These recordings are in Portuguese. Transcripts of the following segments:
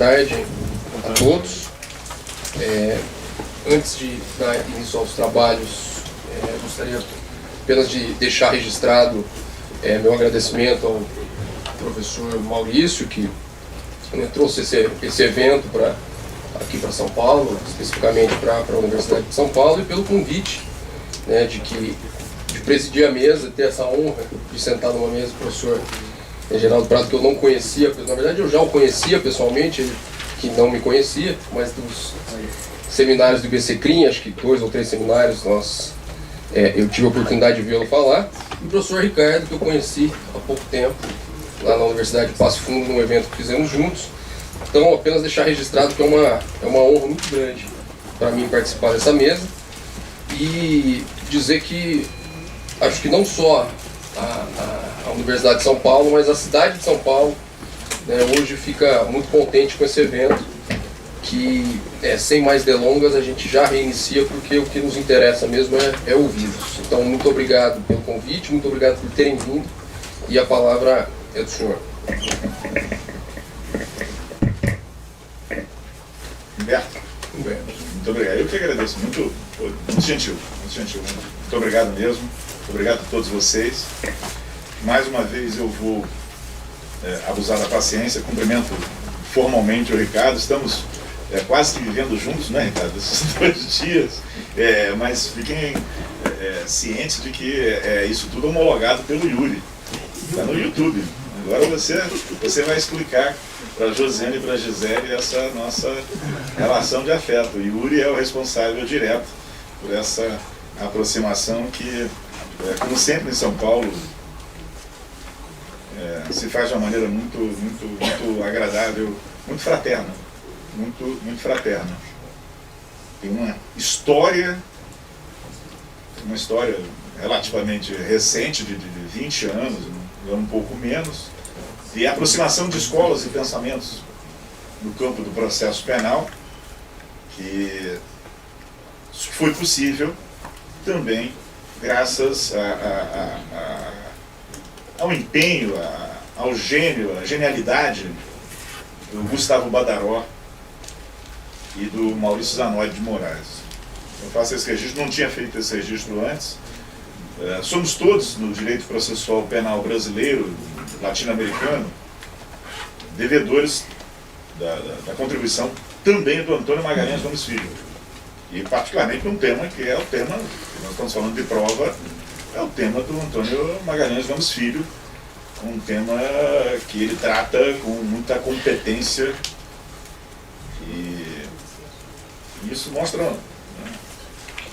tarde a todos. Antes de dar início aos trabalhos, gostaria apenas de deixar registrado meu agradecimento ao professor Maurício, que trouxe esse evento aqui para São Paulo, especificamente para a Universidade de São Paulo, e pelo convite de presidir a mesa, ter essa honra de sentar numa mesa do professor Geraldo Prado, que eu não conhecia. Na verdade, eu já o conhecia pessoalmente, ele que não me conhecia, mas dos seminários do IBCCRIM, acho que 2 ou 3 seminários, eu tive a oportunidade de vê-lo falar. E o professor Ricardo, que eu conheci há pouco tempo, lá na Universidade de Passo Fundo, num evento que fizemos juntos. Então, apenas deixar registrado que é uma honra muito grande para mim participar dessa mesa. E dizer que acho que não só a Universidade de São Paulo, mas a cidade de São Paulo, hoje fica muito contente com esse evento, que sem mais delongas a gente já reinicia, porque o que nos interessa mesmo é ouvi-los. Então, muito obrigado pelo convite, muito obrigado por terem vindo, e a palavra é do senhor. Humberto, muito obrigado. Eu que agradeço, muito gentil, muito obrigado mesmo, muito obrigado a todos vocês. Mais uma vez eu vou abusar da paciência, cumprimento formalmente o Ricardo. Estamos quase que vivendo juntos, né, Ricardo, esses 2 dias, mas fiquem cientes de que isso tudo é homologado pelo Yuri, está no YouTube. Agora você vai explicar para a Josiane e para a Gisele essa nossa relação de afeto. O Yuri é o responsável direto por essa aproximação que, como sempre em São Paulo, se faz de uma maneira muito agradável, muito fraterna. Muito fraterna. Tem uma história relativamente recente, de 20 anos, um pouco menos, de aproximação de escolas e pensamentos no campo do processo penal, que foi possível também graças ao empenho, ao gênio, à genialidade do Gustavo Badaró e do Maurício Zanotti de Moraes. Eu faço esse registro, não tinha feito esse registro antes. Somos todos, no direito processual penal brasileiro, latino-americano, devedores da contribuição também do Antônio Magalhães Gomes Filho. E particularmente um tema que é o tema, que nós estamos falando de prova, é o tema do Antônio Magalhães Gomes Filho, um tema que ele trata com muita competência, e isso mostra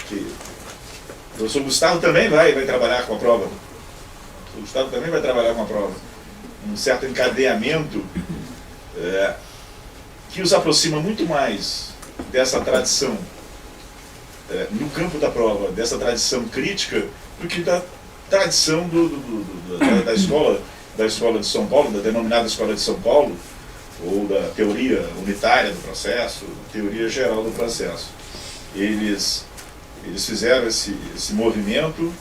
que o professor Gustavo também vai trabalhar com a prova. O professor Gustavo também vai trabalhar com a prova. Um certo encadeamento que os aproxima muito mais dessa tradição no campo da prova, dessa tradição crítica, do que da tradição da escola de São Paulo, da denominada Escola de São Paulo, ou da teoria unitária do processo, teoria geral do processo. Eles fizeram esse movimento,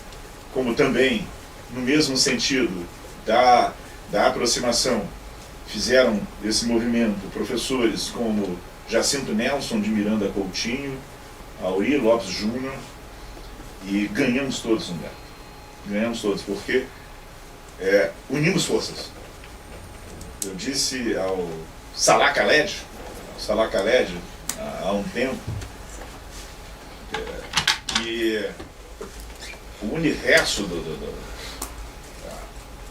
como também, no mesmo sentido da aproximação, fizeram esse movimento professores como Jacinto Nelson de Miranda Coutinho, Auri Lopes Júnior, e ganhamos todos, Humberto. Ganhamos todos, porque unimos forças. Eu disse ao Salah Khaled há um tempo, que o universo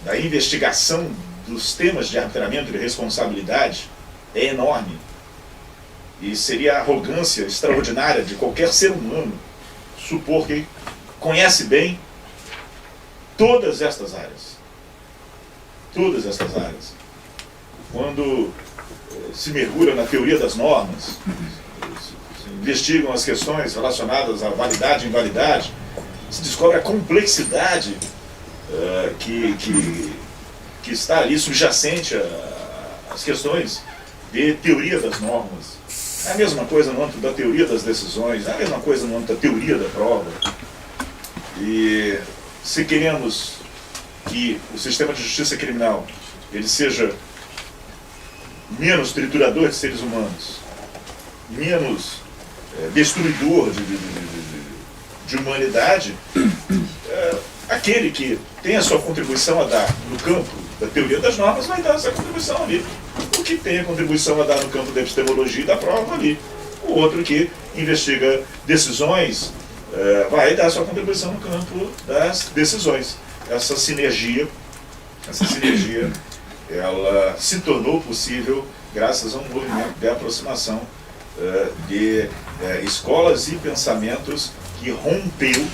da investigação dos temas de arbitramento e de responsabilidade é enorme, e seria a arrogância extraordinária de qualquer ser humano supor que conhece bem todas estas áreas. Quando se mergulha na teoria das normas, se investigam as questões relacionadas à validade e invalidade, se descobre a complexidade que está ali subjacente às questões de teoria das normas. É a mesma coisa no âmbito da teoria das decisões, é a mesma coisa no âmbito da teoria da prova. E se queremos que o sistema de justiça criminal ele seja menos triturador de seres humanos, menos destruidor de humanidade, aquele que tem a sua contribuição a dar no campo da teoria das normas vai dar essa contribuição ali. O que tem a contribuição a dar no campo da epistemologia e da prova ali. O outro que investiga decisões vai dar a sua contribuição no campo das decisões. Essa sinergia, ela se tornou possível graças a um movimento de aproximação de escolas e pensamentos que rompeu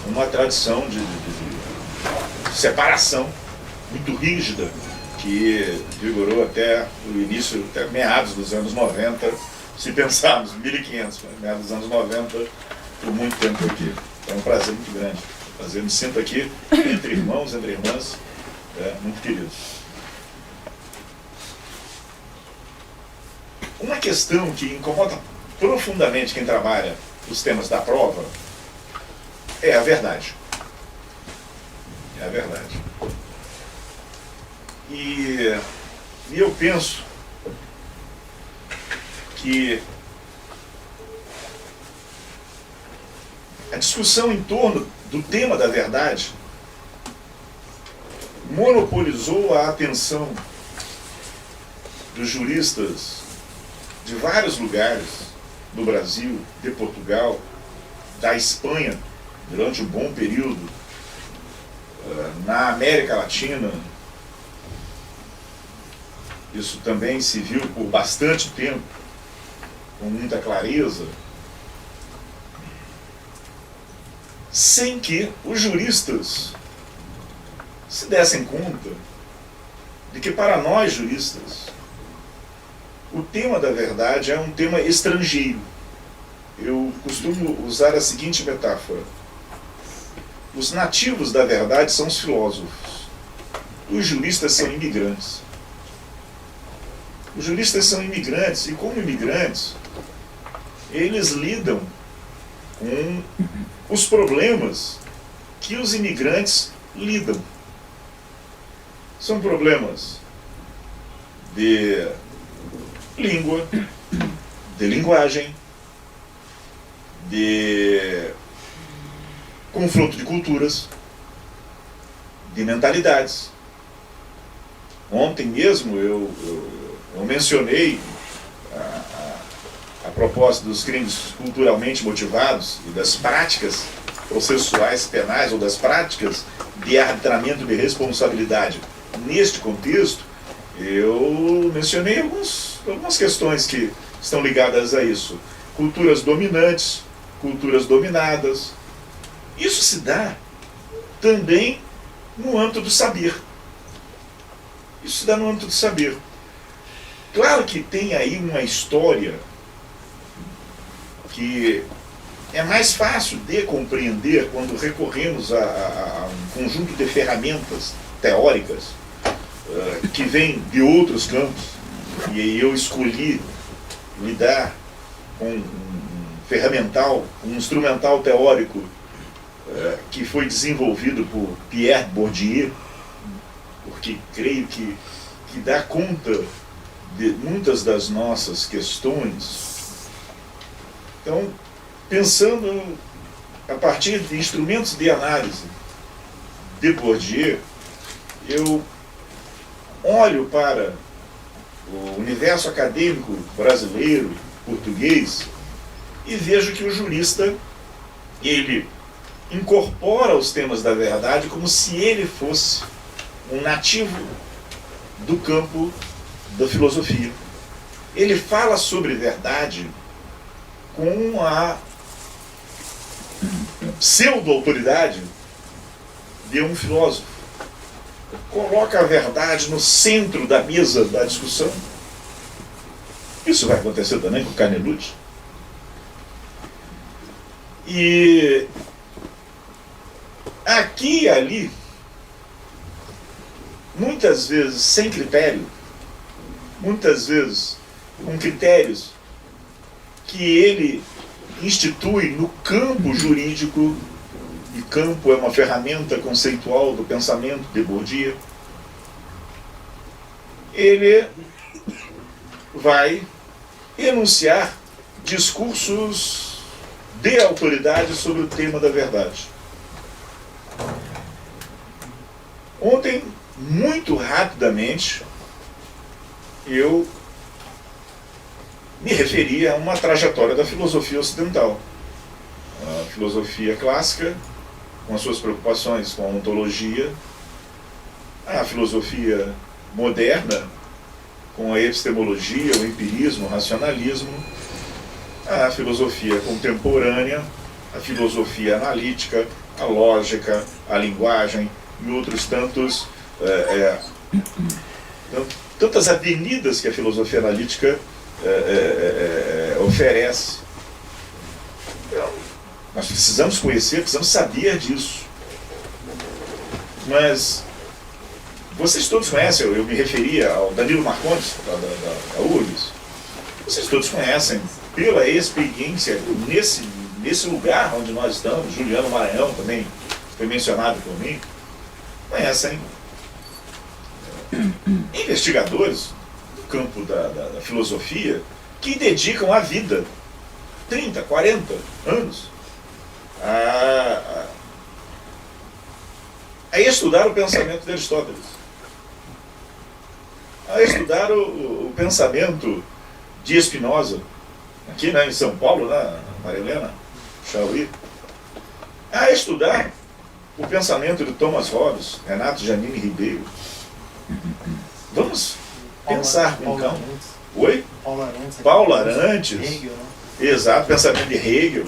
uma tradição de separação muito rígida que vigorou até o início, até meados dos anos 90, se pensarmos, 1500, meados dos anos 90, por muito tempo aqui. É um prazer muito grande. Me sinto aqui entre irmãos, entre irmãs, muito queridos. Uma questão que incomoda profundamente quem trabalha os temas da prova é a verdade. É a verdade. E eu penso que a discussão em torno do tema da verdade monopolizou a atenção dos juristas de vários lugares do Brasil, de Portugal, da Espanha, durante um bom período, na América Latina. Isso também se viu por bastante tempo, com muita clareza, sem que os juristas se dessem conta de que, para nós juristas, o tema da verdade é um tema estrangeiro. Eu costumo usar a seguinte metáfora: os nativos da verdade são os filósofos, os juristas são imigrantes. Os juristas são imigrantes, e como imigrantes, eles lidam com os problemas que os imigrantes lidam. São problemas de língua, de linguagem, de confronto de culturas, de mentalidades. Ontem mesmo eu mencionei a propósito dos crimes culturalmente motivados e das práticas processuais penais ou das práticas de arbitramento de responsabilidade. Neste contexto, eu mencionei algumas questões que estão ligadas a isso. Culturas dominantes, culturas dominadas. Isso se dá também no âmbito do saber. Isso se dá no âmbito do saber. Claro que tem aí uma história que é mais fácil de compreender quando recorremos a um conjunto de ferramentas teóricas que vêm de outros campos, e eu escolhi lidar com um ferramental, um instrumental teórico que foi desenvolvido por Pierre Bourdieu, porque creio que dá conta de muitas das nossas questões. Então, pensando a partir de instrumentos de análise de Bourdieu, eu olho para o universo acadêmico brasileiro, português, e vejo que o jurista, ele incorpora os temas da verdade como se ele fosse um nativo do campo da filosofia. Ele fala sobre verdade com a pseudo-autoridade de um filósofo. Coloca a verdade no centro da mesa da discussão. Isso vai acontecer também com Canelucci. E aqui e ali, muitas vezes sem critério, muitas vezes com critérios que ele institui no campo jurídico, e campo é uma ferramenta conceitual do pensamento de Bourdieu. ele vai enunciar discursos de autoridade sobre o tema da verdade. Ontem, muito rapidamente, eu me referi a uma trajetória da filosofia ocidental. A filosofia clássica, com as suas preocupações com a ontologia, a filosofia moderna, com a epistemologia, o empirismo, o racionalismo, a filosofia contemporânea, a filosofia analítica, a lógica, a linguagem e outros tantas avenidas que a filosofia analítica oferece. Então, nós precisamos conhecer, precisamos saber disso. Mas vocês todos conhecem, eu me referia ao Danilo Marcondes, da URGS. Vocês todos conhecem, pela experiência nesse lugar onde nós estamos, Juliano Maranhão também foi mencionado por mim, conhecem investigadores do campo da filosofia que dedicam a vida, 30, 40 anos, a estudar o pensamento de Aristóteles, a estudar o pensamento de Spinoza, aqui, né, em São Paulo, na Maria Helena, Chauí, a estudar o pensamento de Thomas Hobbes, Renato Janine Ribeiro. Vamos pensar com calma. Oi? Paulo Arantes. Hegel, né? Exato, pensamento de Hegel.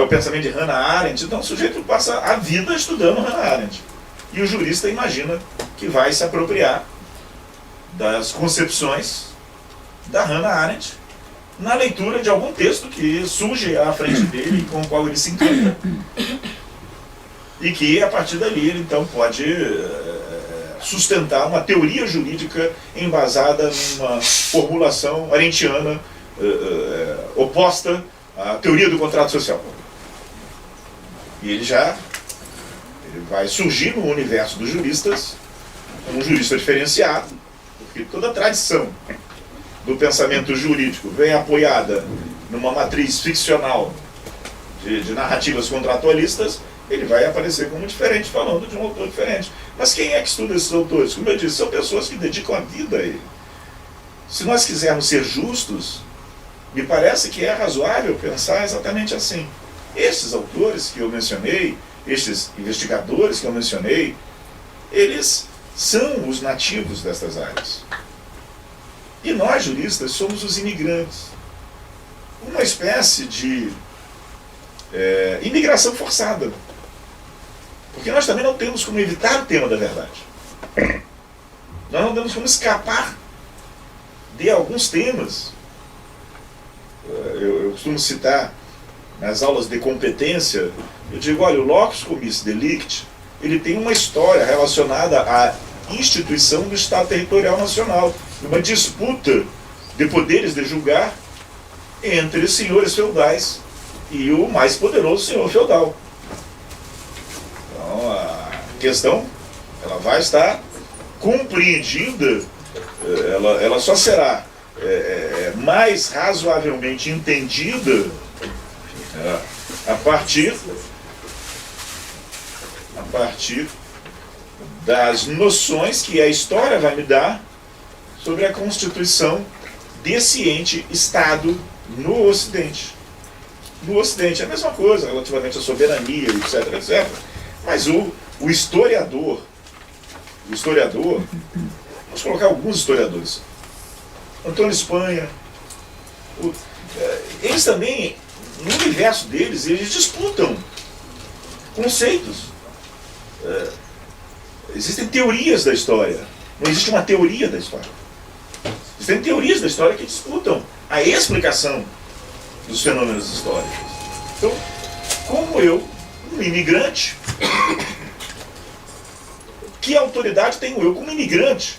O pensamento de Hannah Arendt. Então o sujeito passa a vida estudando Hannah Arendt. E o jurista imagina que vai se apropriar das concepções da Hannah Arendt na leitura de algum texto que surge à frente dele e com o qual ele se encanta. E que, a partir dali, ele então pode sustentar uma teoria jurídica embasada numa formulação arendtiana oposta à teoria do contrato social. E ele vai surgir no universo dos juristas como um jurista diferenciado, porque toda a tradição do pensamento jurídico vem apoiada numa matriz ficcional de narrativas contratualistas. Ele vai aparecer como diferente, falando de um autor diferente. Mas quem é que estuda esses autores? Como eu disse, são pessoas que dedicam a vida a ele. Se nós quisermos ser justos, me parece que é razoável pensar exatamente assim. Esses autores que eu mencionei, estes investigadores que eu mencionei, eles são os nativos destas áreas. E nós, juristas, somos os imigrantes. Uma espécie de imigração forçada. Porque nós também não temos como evitar o tema da verdade. Nós não temos como escapar de alguns temas. Eu costumo citar nas aulas de competência, eu digo, olha, o locus commissi delicti, ele tem uma história relacionada à instituição do Estado Territorial Nacional, uma disputa de poderes de julgar entre senhores feudais e o mais poderoso senhor feudal. Então, a questão, ela vai estar compreendida, ela só será mais razoavelmente entendida a partir das noções que a história vai me dar sobre a constituição desse ente Estado no Ocidente. No Ocidente é a mesma coisa, relativamente à soberania, etc, etc. Mas o historiador, vamos colocar alguns historiadores, Antônio Espanha, eles também, no universo deles, eles disputam conceitos. Existem teorias da história, não existe uma teoria da história. Existem teorias da história que disputam a explicação dos fenômenos históricos. Então, como eu, um imigrante, que autoridade tenho eu como imigrante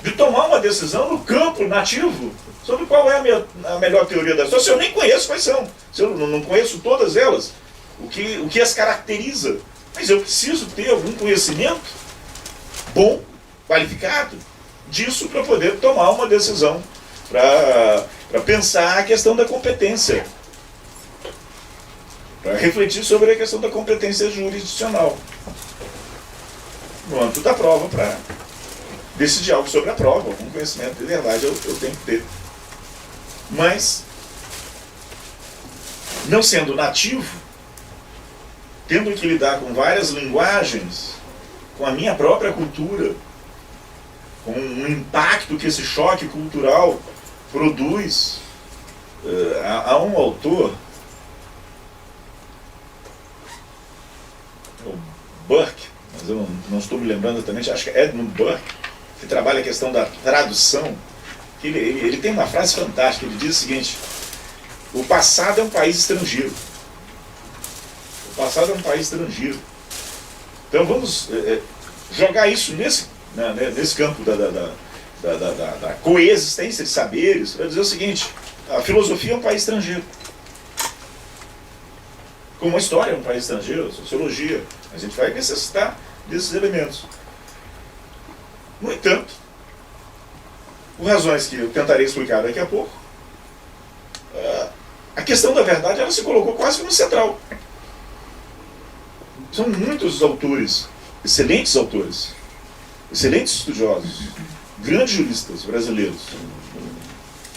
de tomar uma decisão no campo nativo sobre qual é a melhor teoria da história, se eu nem conheço quais são, se eu não conheço todas elas, o que as caracteriza, mas eu preciso ter algum conhecimento bom qualificado disso para poder tomar uma decisão, para pensar a questão da competência, para refletir sobre a questão da competência jurisdicional no âmbito da prova, para decidir algo sobre a prova, algum conhecimento de verdade eu tenho que ter. Mas, não sendo nativo, tendo que lidar com várias linguagens, com a minha própria cultura, com o impacto que esse choque cultural produz, há um autor, o Burke, mas eu não estou me lembrando exatamente, acho que é Edmund Burke, que trabalha a questão da tradução. Ele tem uma frase fantástica, ele diz o seguinte: o passado é um país estrangeiro. O passado é um país estrangeiro. Então vamos jogar isso nesse campo da coexistência de saberes, para dizer o seguinte: a filosofia é um país estrangeiro. Como a história é um país estrangeiro, a sociologia, a gente vai necessitar desses elementos. No entanto, por razões que eu tentarei explicar daqui a pouco, a questão da verdade ela se colocou quase como central. São muitos autores, excelentes estudiosos, grandes juristas brasileiros,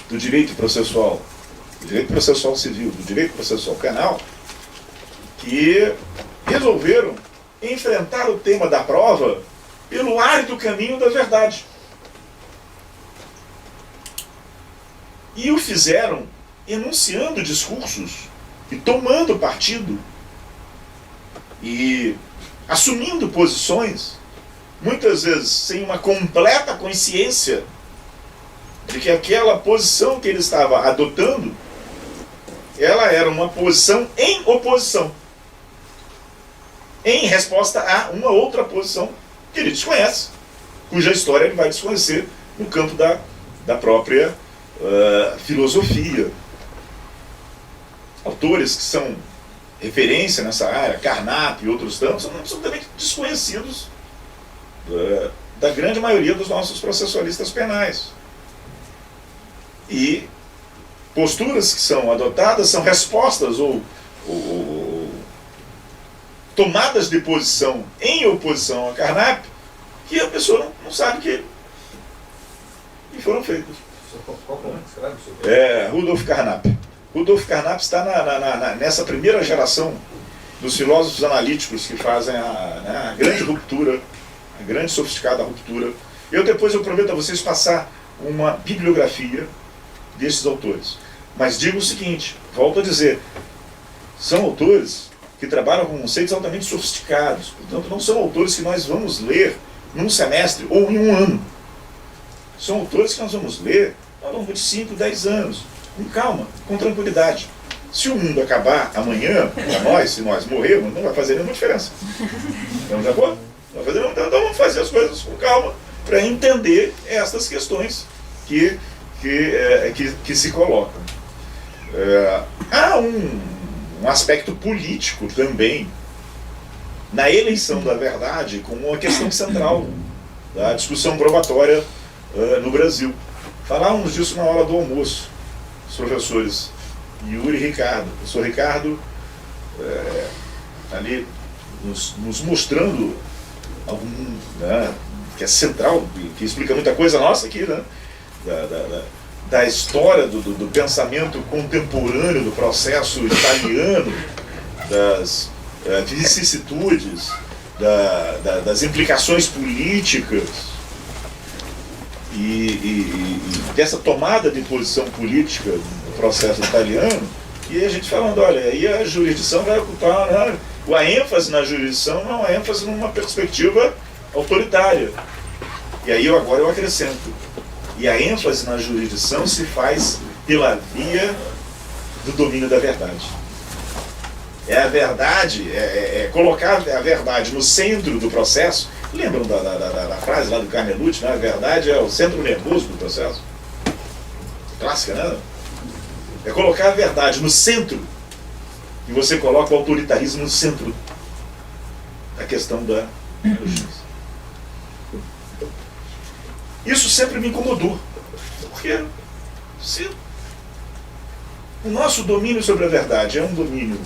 do direito processual civil, do direito processual penal, que resolveram enfrentar o tema da prova pelo árido caminho da verdade. E o fizeram enunciando discursos e tomando partido e assumindo posições, muitas vezes sem uma completa consciência de que aquela posição que ele estava adotando, ela era uma posição em oposição, em resposta a uma outra posição que ele desconhece, cuja história ele vai desconhecer no campo da própria filosofia. Autores que são referência nessa área, Carnap e outros tantos, são absolutamente desconhecidos da grande maioria dos nossos processualistas penais. E posturas que são adotadas são respostas ou tomadas de posição em oposição a Carnap, que a pessoa não sabe que foram feitas. Rudolf Carnap. Rudolf Carnap está nessa primeira geração dos filósofos analíticos que fazem a grande ruptura, a grande sofisticada ruptura. Depois eu prometo a vocês passar uma bibliografia desses autores. Mas digo o seguinte, volto a dizer, são autores que trabalham com conceitos altamente sofisticados, portanto não são autores que nós vamos ler num semestre ou em um ano. São autores que nós vamos ler ao longo de 5, 10 anos, com calma, com tranquilidade. Se o mundo acabar amanhã, para nós, se nós morrermos, não vai fazer nenhuma diferença. Estamos de acordo? Não vai fazer nenhuma. Então vamos fazer as coisas com calma para entender essas questões que se colocam. Há um aspecto político também na eleição da verdade como uma questão central da discussão probatória no Brasil. Falávamos disso na hora do almoço, os professores Yuri e Ricardo. O professor Ricardo ali nos mostrando algum, que é central, que explica muita coisa nossa aqui, da história do pensamento contemporâneo do processo italiano, das vicissitudes, das implicações políticas e dessa tomada de posição política do processo italiano. E a gente falando, olha, aí a jurisdição vai ocupar, a ênfase na jurisdição não é uma ênfase numa perspectiva autoritária. E aí agora eu acrescento, e a ênfase na jurisdição se faz pela via do domínio da verdade. É a verdade, colocar a verdade no centro do processo. Lembram da frase lá do Carnelucci, né? A verdade é o centro nervoso do processo? Clássica, né? É colocar a verdade no centro, e você coloca o autoritarismo no centro. a questão da justiça. Isso sempre me incomodou. Porque se o nosso domínio sobre a verdade é um domínio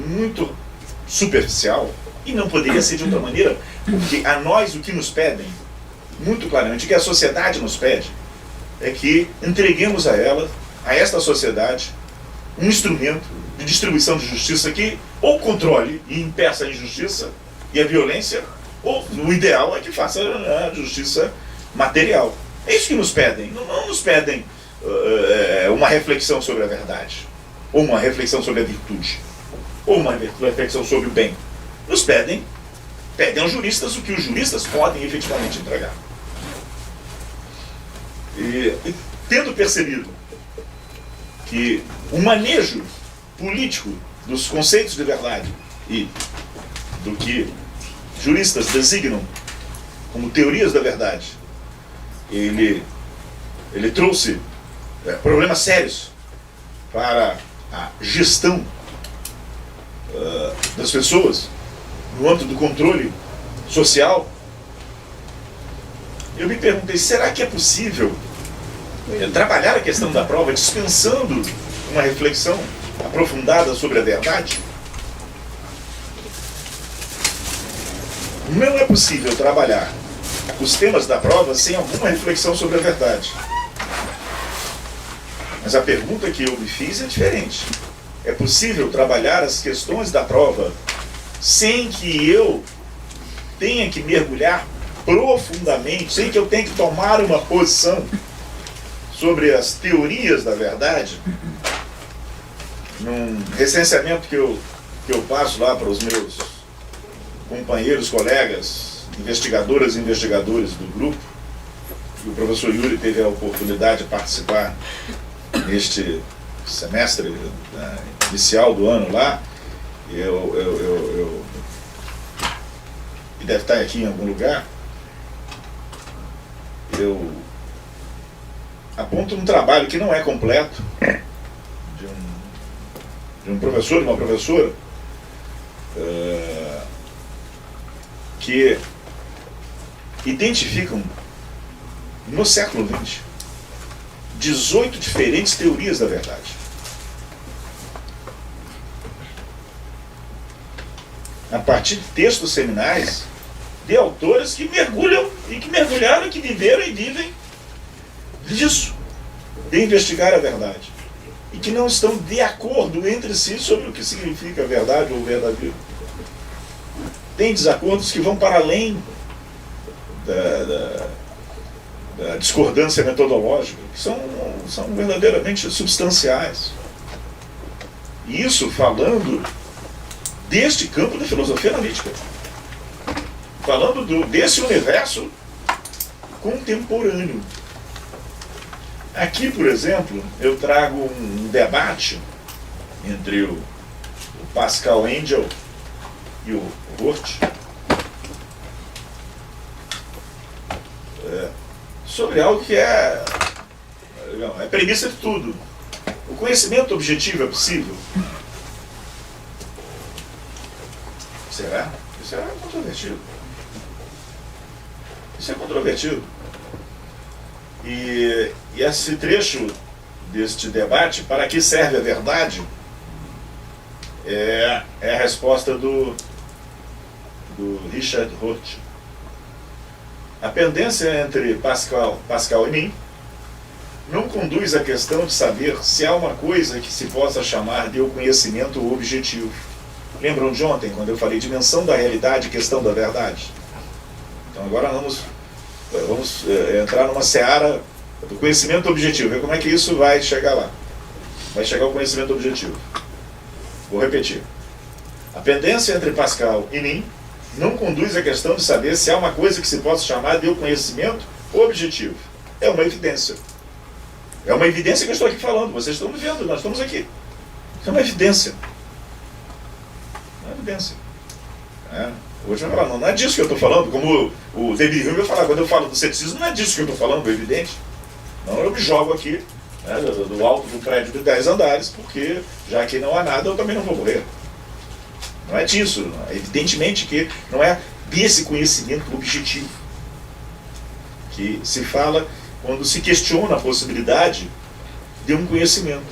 muito superficial, e não poderia ser de outra maneira, porque a nós o que nos pedem, muito claramente, o que a sociedade nos pede, é que entreguemos a ela, a esta sociedade, um instrumento de distribuição de justiça que ou controle e impeça a injustiça e a violência, ou o ideal é que faça a justiça material. É isso que nos pedem. Não nos pedem uma reflexão sobre a verdade, ou uma reflexão sobre a virtude, ou uma reflexão sobre o bem. Nos pedem aos juristas o que os juristas podem efetivamente entregar. E tendo percebido que o manejo político dos conceitos de verdade e do que juristas designam como teorias da verdade, ele trouxe problemas sérios para a gestão das pessoas no âmbito do controle social. Eu me perguntei, será que é possível trabalhar a questão da prova dispensando uma reflexão aprofundada sobre a verdade? Não é possível trabalhar os temas da prova sem alguma reflexão sobre a verdade. Mas a pergunta que eu me fiz é diferente. É possível trabalhar as questões da prova sem que eu tenha que mergulhar profundamente, sem que eu tenha que tomar uma posição sobre as teorias da verdade? Num recenseamento que eu passo lá para os meus companheiros, colegas, investigadoras e investigadores do grupo, e o professor Yuri teve a oportunidade de participar neste semestre inicial do ano lá, e deve estar aqui em algum lugar, eu aponto um trabalho que não é completo, de um professor e uma professora, que identificam no século XX 18 diferentes teorias da verdade. A partir de textos seminais de autores que mergulham e que mergulharam, que viveram e vivem disso, de investigar a verdade, e que não estão de acordo entre si sobre o que significa verdade ou verdadeiro. Tem desacordos que vão para além da discordância metodológica, que são verdadeiramente substanciais. E isso falando deste campo da filosofia analítica, falando desse universo contemporâneo. Aqui, por exemplo, eu trago um debate entre o Pascal Engel e o Hort sobre algo que é premissa de tudo. O conhecimento objetivo é possível? Será? Isso é controvertido. Isso é controvertido. E esse trecho deste debate, para que serve a verdade, é a resposta do Richard Hort. A pendência entre Pascal e mim não conduz à questão de saber se há uma coisa que se possa chamar de o conhecimento objetivo. Lembram de ontem, quando eu falei dimensão da realidade e questão da verdade? Então agora vamos entrar numa seara do conhecimento objetivo, ver como é que isso vai chegar lá. Vai chegar ao conhecimento objetivo. Vou repetir. A pendência entre Pascal e mim não conduz à questão de saber se há uma coisa que se possa chamar de o conhecimento objetivo. É uma evidência. É uma evidência que eu estou aqui falando. Vocês estão me vendo, nós estamos aqui. É uma evidência. Uma evidência. Hoje vai falar, não é disso que eu estou falando. Como o David Hume vai falar, quando eu falo do ceticismo, não é disso que eu estou falando, é evidente. Não, eu me jogo aqui, do alto do prédio de 10 andares, porque já que não há nada, eu também não vou morrer. Não é disso. Evidentemente que não é desse conhecimento objetivo. que se fala quando se questiona a possibilidade de um conhecimento.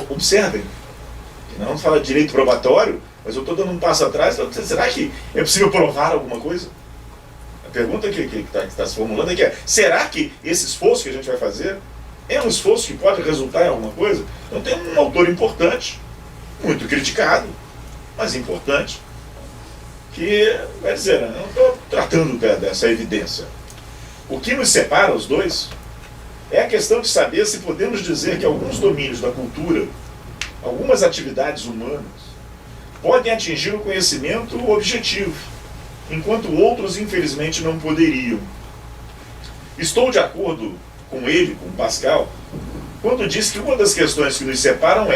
Observem, não fala de direito probatório, mas eu estou dando um passo atrás. Será que é possível provar alguma coisa? A pergunta que está se formulando é que será que esse esforço que a gente vai fazer é um esforço que pode resultar em alguma coisa? Então tem um autor importante, muito criticado, mas importante, que vai dizer, eu não estou tratando dessa evidência. O que nos separa os dois é a questão de saber se podemos dizer que alguns domínios da cultura, algumas atividades humanas, podem atingir o conhecimento objetivo, enquanto outros, infelizmente, não poderiam. Estou de acordo com ele, com Pascal, quando diz que uma das questões que nos separam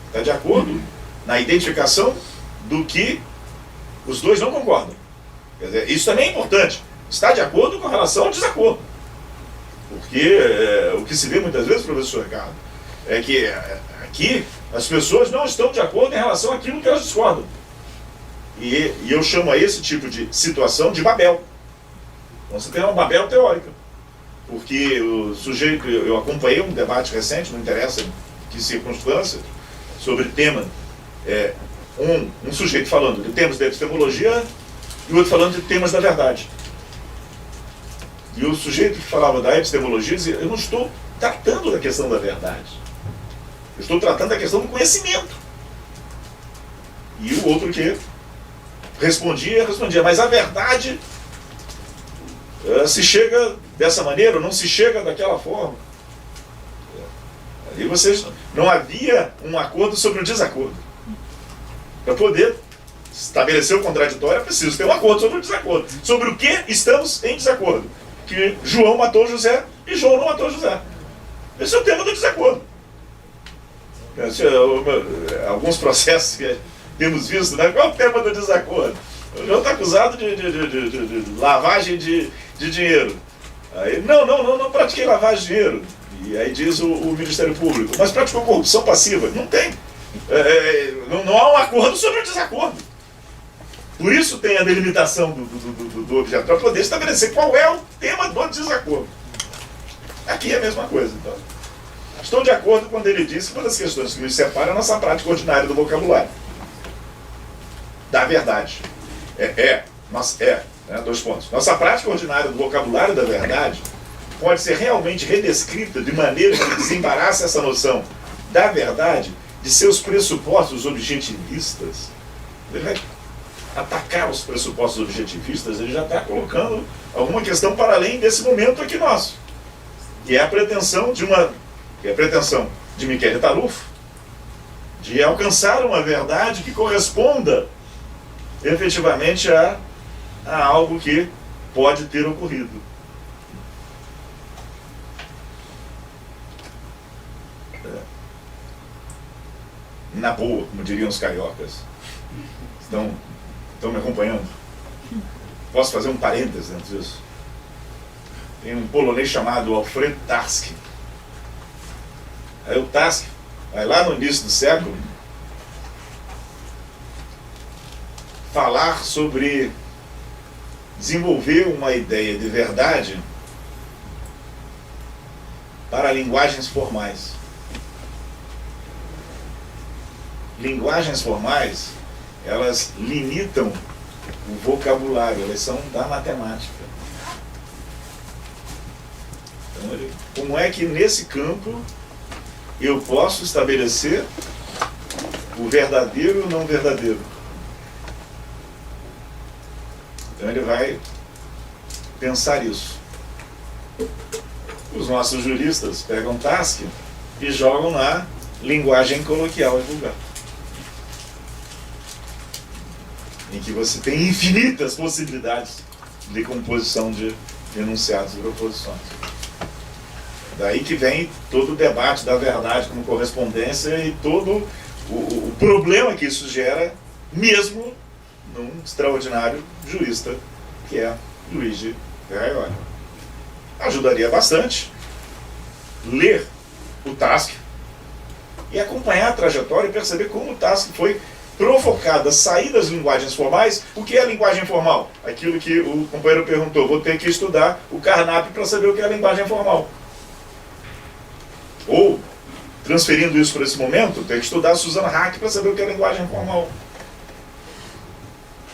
está de acordo na identificação do que os dois não concordam. Quer dizer, isso também é importante. Está de acordo com relação ao desacordo. Porque o que se vê muitas vezes, professor Ricardo, é que aqui as pessoas não estão de acordo em relação àquilo que elas discordam. E eu chamo a esse tipo de situação de Babel. Então você tem uma Babel teórica. Porque o sujeito, eu acompanhei um debate recente, não interessa que circunstância, sobre tema, um sujeito falando de temas da epistemologia e o outro falando de temas da verdade. E o sujeito que falava da epistemologia dizia, eu não estou tratando da questão da verdade. Eu estou tratando da questão do conhecimento. E o outro que respondia, mas a verdade se chega dessa maneira ou não se chega daquela forma. Ali vocês não havia um acordo sobre o desacordo. Para poder estabelecer o contraditório é preciso ter um acordo sobre o desacordo. Sobre o que estamos em desacordo. Que João matou José e João não matou José. Esse é o tema do desacordo. Alguns processos que temos visto, né? Qual é o tema do desacordo? O João está acusado de lavagem de dinheiro. Aí, não pratiquei lavagem de dinheiro. E aí diz o Ministério Público, mas praticou corrupção passiva. Não tem. Não há um acordo sobre o desacordo. Por isso tem a delimitação do objeto, para poder estabelecer qual é o tema do desacordo. Aqui é a mesma coisa. Então, estou de acordo quando ele diz que uma das questões que nos separa é a nossa prática ordinária do vocabulário. Da verdade. Dois pontos. Nossa prática ordinária do vocabulário da verdade pode ser realmente redescrita de maneira que desembarace essa noção da verdade de seus pressupostos objetivistas. Ele vai atacar os pressupostos objetivistas, ele já está colocando alguma questão para além desse momento aqui nosso. Que é a pretensão de Michele Tarufo de alcançar uma verdade que corresponda efetivamente a algo que pode ter ocorrido. Na boa, como diriam os cariocas. Estão me acompanhando? Posso fazer um parênteses dentro disso? Tem um polonês chamado Alfred Tarski. Aí o Tarski, vai lá no início do século, falar sobre desenvolver uma ideia de verdade para linguagens formais. Linguagens formais, elas limitam o vocabulário, elas são da matemática. Então, como é que nesse campo eu posso estabelecer o verdadeiro e o não verdadeiro? Então ele vai pensar isso. Os nossos juristas pegam Tarski e jogam na linguagem coloquial e vulgar, em que você tem infinitas possibilidades de composição de enunciados e proposições. Daí que vem todo o debate da verdade como correspondência e todo o problema que isso gera, mesmo num extraordinário jurista, que é Luigi Ferraioli. Ajudaria bastante ler o Tarski e acompanhar a trajetória e perceber como o Tarski foi provocar da saída das linguagens formais. O que é a linguagem formal? Aquilo que o companheiro perguntou, vou ter que estudar o Carnap para saber o que é a linguagem formal. Ou, transferindo isso para esse momento, tem que estudar a Susan Haack para saber o que é a linguagem formal.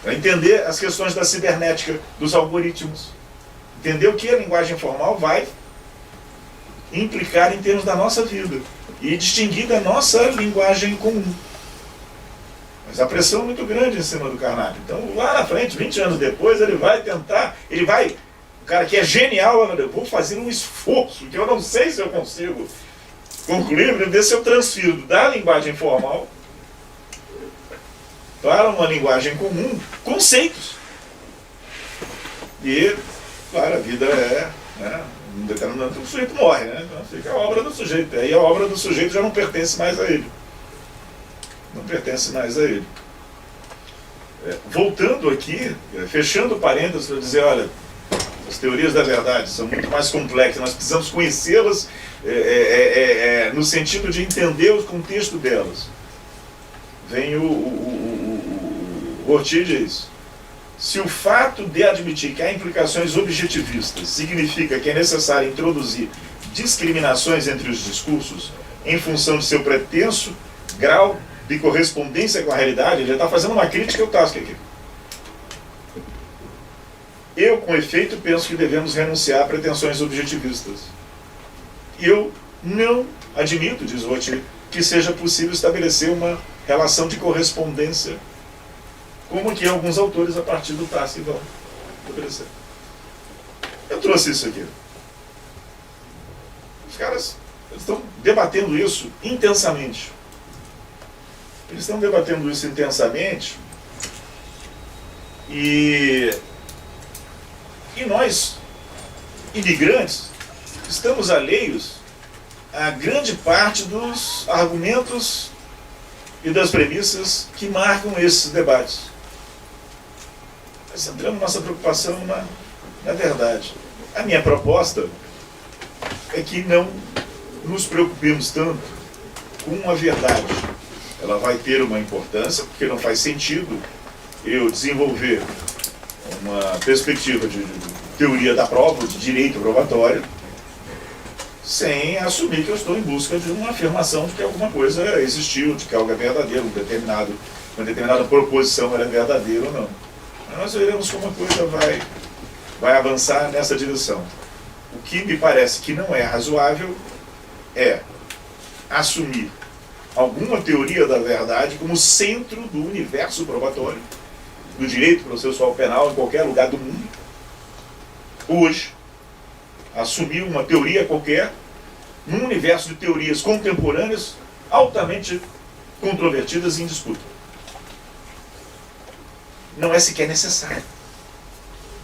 Para entender as questões da cibernética, dos algoritmos. Entender o que a linguagem formal vai implicar em termos da nossa vida. E distinguir da nossa linguagem comum. Mas a pressão é muito grande em cima do Carnap. Então, lá na frente, 20 anos depois, ele vai tentar, o cara que é genial, eu vou fazer um esforço, que eu não sei se eu consigo concluir, para ver se eu transfiro da linguagem formal para uma linguagem comum, conceitos. E, claro, a vida um determinado momento o sujeito morre, né? Então fica a obra do sujeito. Aí a obra do sujeito já não pertence mais a ele. Não pertence mais a ele. Voltando aqui, fechando parênteses para dizer, olha, as teorias da verdade são muito mais complexas, nós precisamos conhecê-las no sentido de entender o contexto delas. Vem o Rorty diz, se o fato de admitir que há implicações objetivistas significa que é necessário introduzir discriminações entre os discursos em função de seu pretenso grau de correspondência com a realidade, ele já está fazendo uma crítica ao Tarski aqui. Eu, com efeito, penso que devemos renunciar a pretensões objetivistas. Eu não admito, diz Rorty, que seja possível estabelecer uma relação de correspondência como que alguns autores a partir do Tarski vão estabelecer. Eu trouxe isso aqui. Os caras estão debatendo isso intensamente. Eles estão debatendo isso intensamente e nós, imigrantes, estamos alheios a grande parte dos argumentos e das premissas que marcam esses debates. Nós centramos nossa preocupação na verdade. A minha proposta é que não nos preocupemos tanto com a verdade. Ela vai ter uma importância, porque não faz sentido eu desenvolver uma perspectiva de teoria da prova, de direito probatório, sem assumir que eu estou em busca de uma afirmação de que alguma coisa existiu, de que algo é verdadeiro, uma determinada proposição era verdadeira ou não. Mas nós veremos como a coisa vai avançar nessa direção. O que me parece que não é razoável é assumir alguma teoria da verdade como centro do universo probatório, do direito processual penal em qualquer lugar do mundo. Hoje, assumir uma teoria qualquer num universo de teorias contemporâneas altamente controvertidas e em disputa. Não é sequer necessário.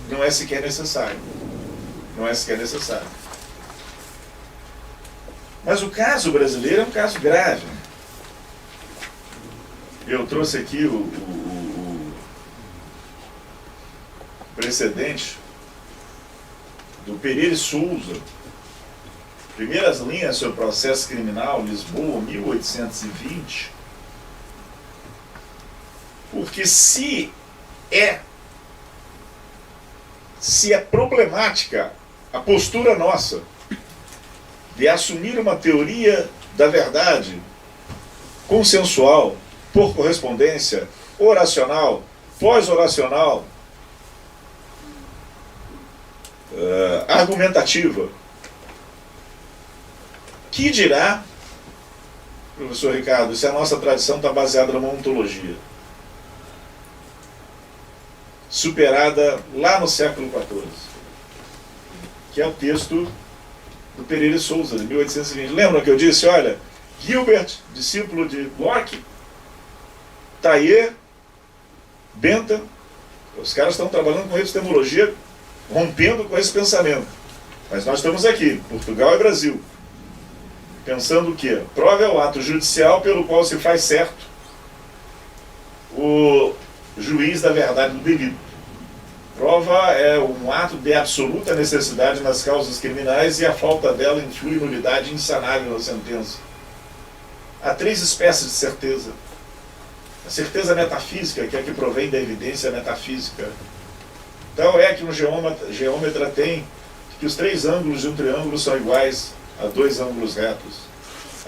Não é sequer necessário. Não é sequer necessário. Mas o caso brasileiro é um caso grave. Eu trouxe aqui o precedente do Pereira e Souza, primeiras linhas sobre processo criminal, Lisboa, 1820, porque se é problemática a postura nossa de assumir uma teoria da verdade consensual, por correspondência, oracional, pós-oracional, argumentativa, que dirá, professor Ricardo, se a nossa tradição está baseada numa ontologia superada lá no século XIV, que é o texto do Pereira e Souza, de 1820. Lembram que eu disse, olha, Gilbert, discípulo de Locke, Taillé, Bentham, os caras estão trabalhando com epistemologia, rompendo com esse pensamento. Mas nós estamos aqui, Portugal e Brasil, pensando o quê? Prova é o ato judicial pelo qual se faz certo o juiz da verdade do delito. Prova é um ato de absoluta necessidade nas causas criminais e a falta dela influi nulidade insanável na sentença. Há três espécies de certeza. A certeza metafísica, que é a que provém da evidência metafísica. Então é que um geômetra tem que os 3 ângulos de um triângulo são iguais a 2 ângulos retos.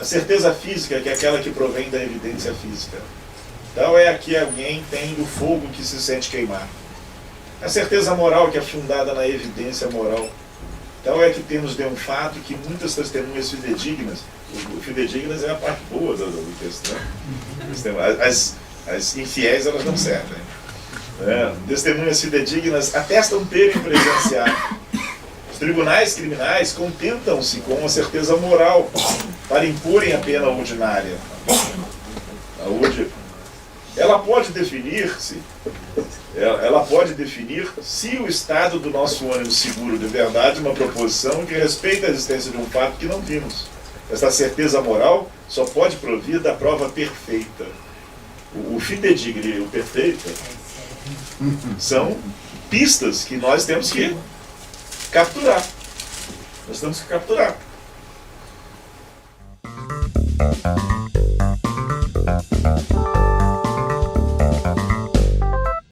A certeza física, que é aquela que provém da evidência física. Então é a que alguém tem do fogo que se sente queimar. A certeza moral, que é fundada na evidência moral. Então é que temos de um fato que muitas testemunhas fidedignas, o fidedignas é a parte boa do texto, né? As infiéis, elas não servem. Testemunhas fidedignas atestam terem presenciado. Os tribunais criminais contentam-se com a certeza moral para imporem a pena ordinária. Ela pode definir se o estado do nosso ânimo seguro de verdade é uma proposição que respeita a existência de um fato que não vimos. Esta certeza moral só pode provir da prova perfeita. O fidedigno e o perfeito são pistas que nós temos que capturar. Nós temos que capturar.